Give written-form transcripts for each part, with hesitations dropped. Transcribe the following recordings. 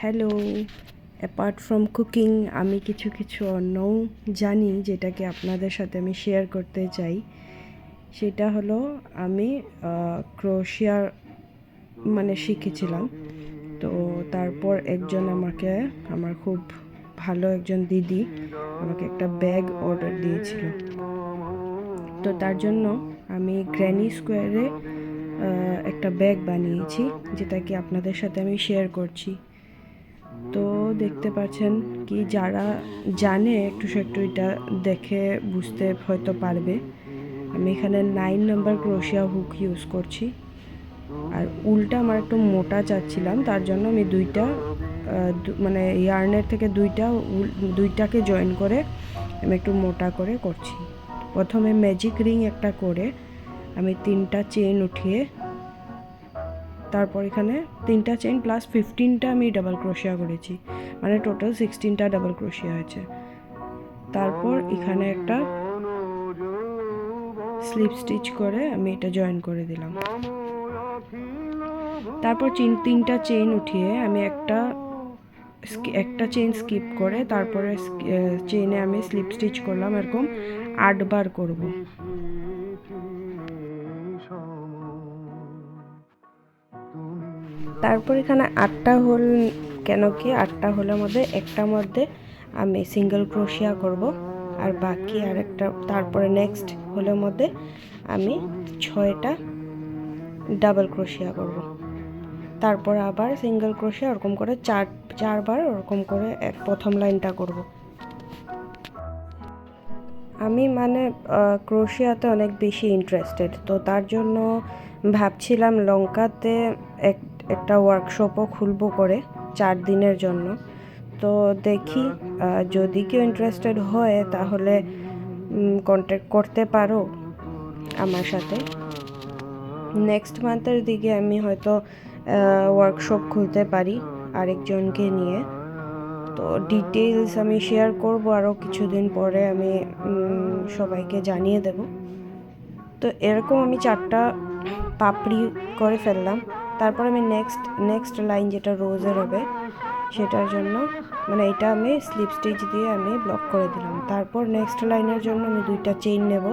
Hello. Apart from cooking আমি কিছু কিছু অন্যও জানি যেটাকে আপনাদের সাথে আমি শেয়ার করতে চাই। সেটা হলো আমি ক্রোশিয়া শিখেছিলাম। তো তারপর একজন আমার খুব ভালো একজন দিদি আমাকে একটা ব্যাগ অর্ডার দিয়েছিল। তো তার জন্য আমি গ্র্যানি স্কোয়ারে একটা ব্যাগ বানিয়েছি, যেটাকে আপনাদের সাথে আমি শেয়ার করছি। তো দেখতে পাচ্ছেন কি, যারা জানে একটু এটা দেখে বুঝতে হয়তো পারবে। আমি এখানে 9 নম্বর ক্রোশিয়া হুক ইউজ করছি, আর উলটা আমার একটু মোটা চাচ্ছিলাম, তার জন্য আমি ইয়ার্নের থেকে দুইটাকে জয়েন করে আমি একটু মোটা করে করছি। প্রথমে ম্যাজিক রিং একটা করে আমি 3টা চেইন উঠিয়ে, তারপর এখানে 3টা চেইন প্লাস 15টা আমি ডাবল ক্রোশিয়া করেছি, মানে টোটাল 16টা ডাবল ক্রোশিয়া হয়েছে। তারপর এখানে একটা স্লিপ স্টিচ করে আমি এটা জয়েন করে দিলাম। তারপর 3টা চেইন উঠিয়ে আমি একটা চেইন স্কিপ করে তারপরে চেইনে আমি স্লিপ স্টিচ করলাম, এরকম 8 বার করব। তারপর এখানে 8টা হোল, কেন কি 8টা হোলের মধ্যে একটার মধ্যে আমি সিঙ্গেল ক্রোশিয়া করব, আর বাকি আরেকটা তারপরে নেক্সট হোলের মধ্যে আমি 6টা ডাবল ক্রোশিয়া করব। তারপর আবার সিঙ্গেল ক্রোশিয়া ওরকম করে চারবার ওরকম করে প্রথম লাইনটা করব। আমি ক্রোশিয়াতে অনেক বেশি ইন্টারেস্টেড, তো তার জন্য ভাবছিলাম লঙ্কাতে একটা ওয়ার্কশপও খুলবো করে 4 দিনের জন্য। তো দেখি, যদি কেউ ইন্টারেস্টেড হয় তাহলে কন্ট্যাক্ট করতে পারো আমার সাথে। নেক্সট মান্থের দিকে আমি হয়তো ওয়ার্কশপ খুলতে পারি আরেকজনকে নিয়ে। তো ডিটেইলস আমি শেয়ার করব আরও কিছুদিন পরে, আমি সবাইকে জানিয়ে দেব। তো এরকম আমি 4টা পাপড়ি করে ফেললাম। তারপর আমি নেক্সট লাইন যেটা রোজের হবে সেটার জন্য এটা আমি স্লিপ স্টিচ দিয়ে আমি ব্লক করে দিলাম। তারপর নেক্সট লাইনের জন্য আমি 2টা চেইন নেব,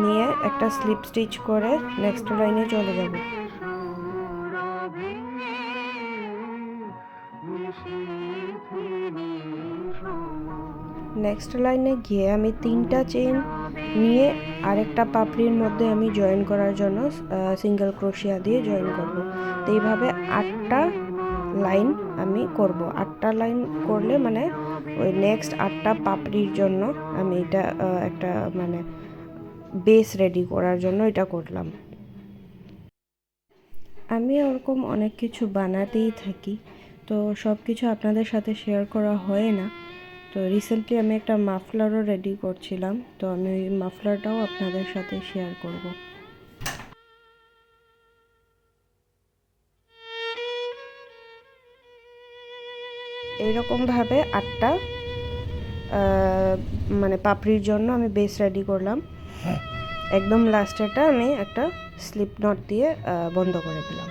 নিয়ে একটা স্লিপ স্টিচ করে নেক্সট লাইনে চলে যাব। নেক্সট লাইনে গিয়ে আমি 3টা চেইন নিয়ে আরেকটা পাপড়ির মধ্যে আমি জয়েন করার জন্য সিঙ্গেল ক্রোশিয়া দিয়ে জয়েন করব। তো এইভাবে 8টা লাইন আমি করব। 8টা লাইন করলে ওই নেক্সট 8টা পাপড়ির জন্য আমি এটা একটা বেস রেডি করার জন্য এটা করলাম। আমি ওরকম অনেক কিছু বানাতেই থাকি, তো সব কিছু আপনাদের সাথে শেয়ার করা হয় না। তো রিসেন্টলি আমি একটা মাফলারও রেডি করছিলাম, তো আমি ওই মাফলারটাও আপনাদের সাথে শেয়ার করব। এইরকমভাবে 8টা পাপড়ির জন্য আমি বেস রেডি করলাম। একদম লাস্টেরটা আমি একটা স্লিপ নট দিয়ে বন্ধ করে দিলাম।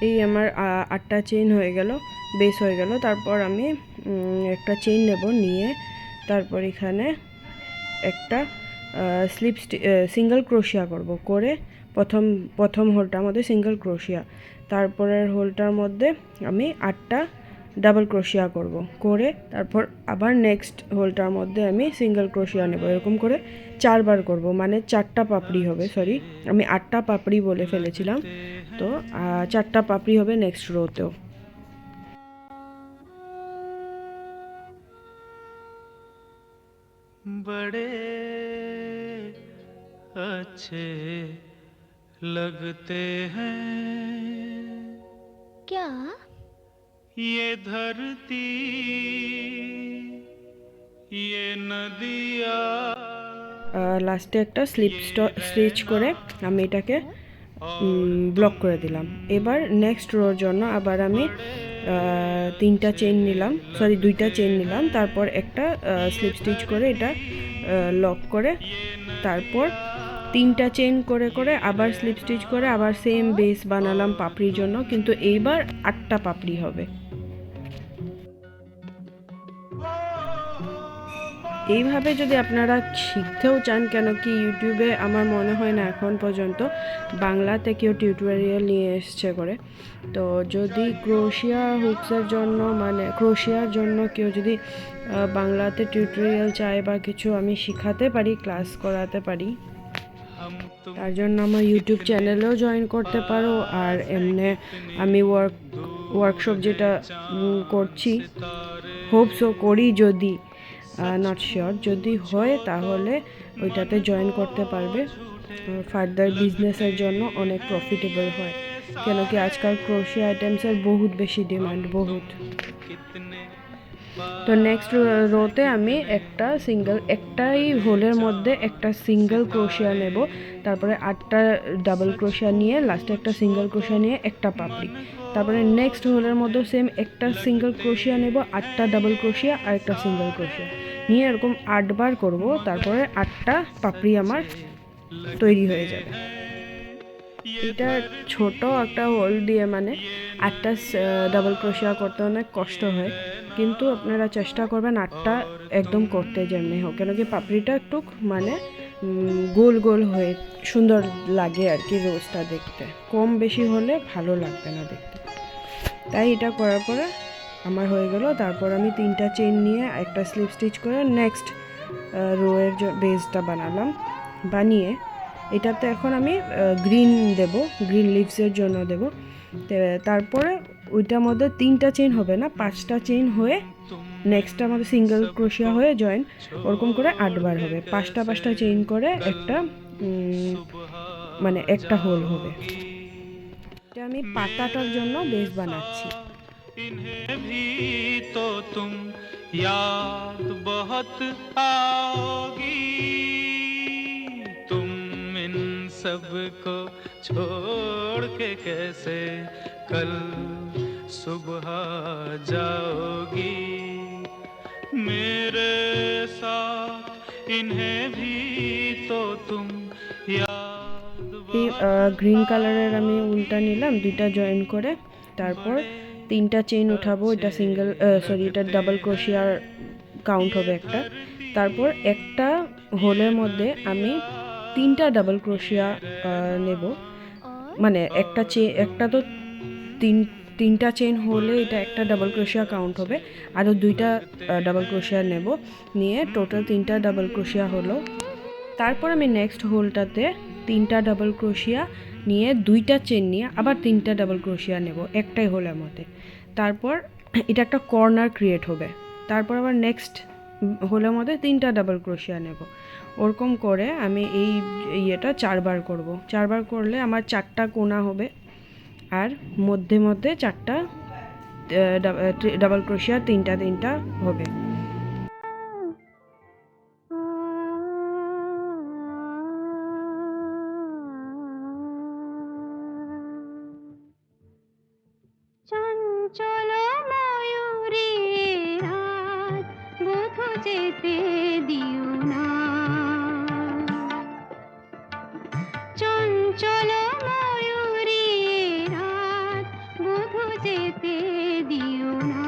এই আমার 8টা চেইন হয়ে গেল, বেস হয়ে গেল। তারপর আমি একটা চেইন নেব, নিয়ে তারপর এখানে একটা সিঙ্গেল ক্রোশিয়া করব, করে প্রথম হোলটার মধ্যে সিঙ্গেল ক্রোশিয়া, তারপরের হোলটার মধ্যে আমি 8টা ডাবল ক্রোশিয়া করব, করে তারপর আবার নেক্সট হোলটার মধ্যে আমি সিঙ্গেল ক্রোশিয়া নেব। এরকম করে 4বার করব, 4টা পাপড়ি হবে। সরি, আমি 8টা পাপড়ি বলে ফেলেছিলাম। তো 4টা পাপড়ি হবে নেক্সট রোতেও। बड़े अच्छे लगते हैं क्या? ये धरती ये नदियाँ। লাস্টে একটা স্লিপ স্টিচ করে আমি এটাকে ব্লক করে দিলাম। এবার নেক্সট রোর জন্য আবার আমি 3টা চেইন নিলাম, সরি 2টা চেইন নিলাম, তারপর একটা স্লিপ স্টিচ করে এটা লক করে, তারপর 3টা চেইন করে করে আবার স্লিপ স্টিচ করে আবার সেম বেস বানালাম পাপড়ির জন্য, কিন্তু এইবার 8টা পাপড়ি হবে। এইভাবে যদি আপনারা শিখতেও চান, কেন কি ইউটিউবে আমার মনে হয় না এখন পর্যন্ত বাংলাতে কেউ টিউটোরিয়াল নিয়ে এসছে করে, তো যদি ক্রোশিয়া হুকসের জন্য মানে ক্রোশিয়ার জন্য কেউ যদি বাংলাতে টিউটোরিয়াল চায় বা কিছু আমি শিখাতে পারি, ক্লাস করাতে পারি, তার জন্য আমার ইউটিউব চ্যানেলেও জয়েন করতে পারো। আর এমনি আমি ওয়ার্কশপ যেটা করছি, হোপসও করি, যদি নট শিওর, যদি হয় তাহলে ওইটাতে জয়েন করতে পারবে। ফার্দার বিজনেসের জন্য অনেক প্রফিটেবল হয়, কেন কি আজকাল ক্রোশিয়া আইটেমসের বহুত বেশি ডিমান্ড, বহুত। তো নেক্সট রোতে আমি একটাই হোলের মধ্যে একটা সিঙ্গেল ক্রোশিয়া নেব, তারপরে 8টা ডাবল ক্রোশিয়া নিয়ে লাস্টে একটা সিঙ্গেল ক্রোশিয়া নিয়ে একটা পাপড়ি, তারপরে নেক্সট হোলের মধ্যে সেম একটা সিঙ্গেল ক্রোশিয়া নেব, 8টা ডাবল ক্রোশিয়া আর একটা সিঙ্গেল ক্রোশিয়া নিয়ে এরকম 8 বার করব, তারপরে 8টা পাপড়ি আমার তৈরি হয়ে যাবে। এটা ছোট একটা হোল দিয়ে মানে 8টা ডাবল ক্রোশিয়া করতে অনেক কষ্ট হয়, কিন্তু আপনারা চেষ্টা করবেন 8টা একদম করতে যেমনি হোক, কেন কি পাপড়িটা একটু মানে গোল গোল হয়ে সুন্দর লাগে আর কি, রোজটা দেখতে কম বেশি হলে ভালো লাগবে না দেখতে। তাই এটা করার পরে আমার হয়ে গেল। তারপর আমি 3টা চেইন নিয়ে একটা স্লিপ স্টিচ করে নেক্সট রোয়ের বেসটা বানিয়ে এটাতে এখন আমি গ্রিন দেব, গ্রিন লিভসের জন্য দেব। তারপরে ওইটার মধ্যে 3টা চেইন হবে না, 5টা চেইন হয়ে নেক্সটটা আমাদের সিঙ্গেল ক্রোশিয়া হয়ে জয়েন, ওরকম করে 8 বার হবে, 5টা চেইন করে একটা মানে একটা হোল হবে। এটা আমি পাতাটার জন্য বেস বানাচ্ছি। इन्हें भी तो तुम याद बहुत आओगी, तुम इन सब को छोड़ के कैसे कल सुबह जाओगी मेरे साथ, इन्हें भी तो तुम याद এই গ্রিন কালারের আমি উলটা নিলাম 2টা জয়েন করে, তারপর 3টা চেইন উঠাবো, এটা সিঙ্গেল এটা ডাবল ক্রোশিয়ার কাউন্ট হবে একটা, তারপর একটা হোলের মধ্যে আমি 3টা ডাবল ক্রোশিয়া নেব, মানে একটা তো 3টা চেইন হলে এটা একটা ডাবল ক্রোশিয়া কাউন্ট হবে, আরও 2টা ডাবল ক্রোশিয়া নেব, নিয়ে টোটাল 3টা ডাবল ক্রোশিয়া হলো। তারপর আমি নেক্সট হোলটাতে 3টা ডাবল ক্রোশিয়া নিয়ে 2টা চেইন নিয়ে আবার 3টা ডাবল ক্রোশিয়া নেব একটাই হোলের মধ্যে, তারপর এটা একটা কর্নার ক্রিয়েট হবে, তারপর আবার নেক্সট হোলের মধ্যে 3টা ডাবল ক্রোশিয়া নেব, ওরকম করে আমি এই ইয়েটা 4 বার করব। 4 বার করলে আমার 4টা কোণা হবে, আর মধ্যে মধ্যে 4টা ডাবল ক্রোশিয়া 3টা হবে। চঞ্চল ময়ূরী রাত বধূ যেতে দিও না, চঞ্চল ময়ূরী রাত বধূ যেতে দিও না,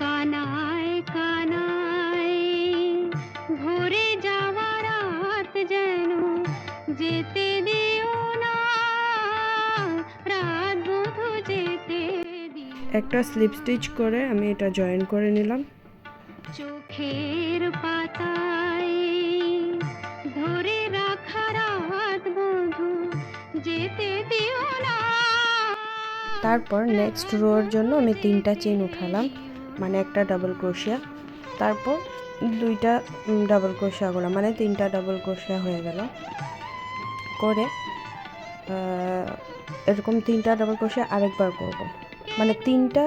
কানায় কানায় ভরে যাওয়া রাত যেন যেতে দিও না, রাত বধূ যেতে দিও। একটা স্লিপ স্টিচ করে আমি এটা জয়েন করে নিলাম। চোখের পাতায় ধরে রাখা রাত বধূ যেতে দিও না। তারপর নেক্সট রোর জন্য আমি 3টা চেইন উঠালাম, মানে একটা ডাবল ক্রোশিয়া, তারপর 2টা ডাবল ক্রোশিয়া করলাম, মানে 3টা ডাবল ক্রোশিয়া হয়ে গেল। করে এরকম 3টা ডাবল ক্রোশিয়া আরেকবার করব, মানে 3টা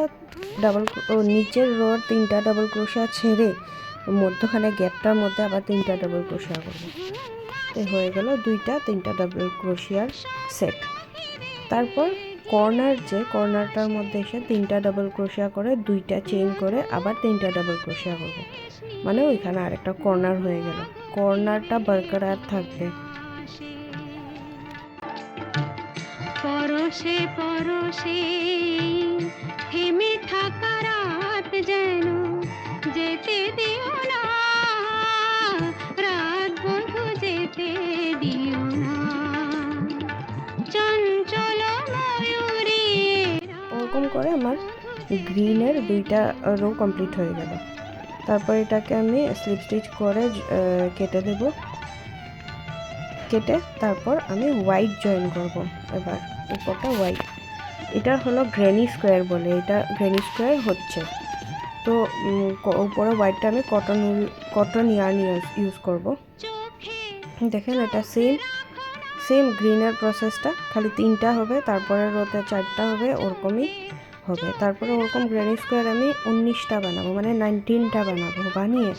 নিচের রোর 3টা ডাবল ক্রোশিয়া ছেড়ে মধ্যখানে গ্যাপটার মধ্যে আবার 3টা ডাবল ক্রোশিয়া করব। হয়ে গেল 2টা 3টা ডাবল ক্রোশিয়ার সেট। তারপর কর্নারটার মধ্যে এসে 3টা ডাবল ক্রোশিয়া করে 2টা চেইন করে আবার 3টা ডাবল ক্রোশিয়া করব, মানে ওইখানে আরেকটা কর্নার হয়ে গেল। কর্নারটা বরকরার থাকবে। পরশে পরশে থেমে থাকা রাত যেন যেতে দিও না, রাত বন্ধু যেতে দিও না, চঞ্চল ময়ূরী। ওরকম করে আমার গ্রিনের 2টা রো কমপ্লিট হয়ে গেল। তারপর এটাকে আমি স্লিপ স্টিচ করে কেটে দেব। কেটে তারপর আমি হোয়াইট জয়েন করব। এবার উপরটা হোয়াইট, এটা হলো গ্রেনি স্কোয়ার বলে, এটা গ্রেনি স্কোয়ার হচ্ছে। তো উপরে হোয়াইটটা আমি কটন ইয়ার্ন ইউজ করব। দেখেন এটা সেম গ্রিনের প্রসেসটা, খালি 3টা হবে, তারপরে রোতে 4টা হবে, ওরকমই হবে। তারপরে ওরকম গ্রেনি স্কোয়ার আমি 19টা বানাবো, মানে 19টা বানাবো। বানিয়ে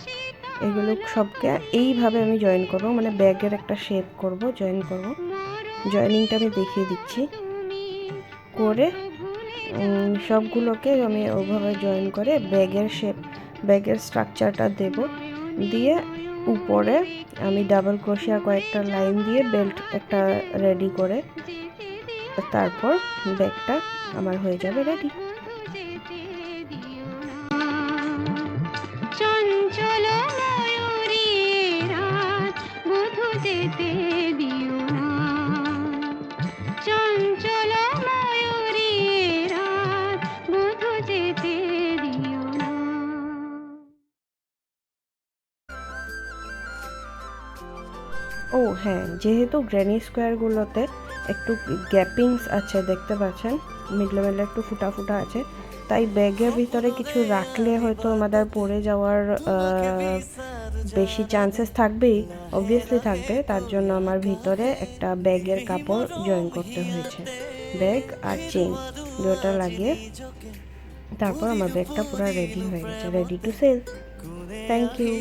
এগুলো সবকে এইভাবে আমি জয়েন করব, মানে ব্যাগের একটা শেপ করব, জয়েন করব। জয়েনিংটা আমি দেখিয়ে দিচ্ছি। করে সবগুলোকে আমি ওভাবে জয়েন করে ব্যাগের স্ট্রাকচারটা দেব। দিয়ে উপরে আমি ডাবল ক্রোশিয়া কয়েকটা লাইন দিয়ে বেল্ট একটা রেডি করে তারপর ব্যাগটা আমার হয়ে যাবে রেডি। চঞ্চল ময়ূরী রাত বধূ যেতে দিও না, চঞ্চল ময়ূরী রাত বধূ যেতে দিও না। ও হ্যাঁ, যেহেতু গ্রেনি স্কোয়ারগুলোতে একটু গ্যাপিংস আছে, দেখতে পাচ্ছেন মিডলে একটু ফুটা ফুটা আছে, তাই ব্যাগের ভিতরে কিছু রাখলে হয়তো আমাদের পড়ে যাওয়ার বেশি চান্সেস থাকবেই, অবভিয়াসলি থাকবে। তার জন্য আমার ভিতরে একটা ব্যাগের কাপড় জয়েন করতে হয়েছে, ব্যাগ আর চেইন দুটো লাগিয়ে। তারপর আমার ব্যাগটা পুরো রেডি হয়ে গেছে, ready to sell. Thank you.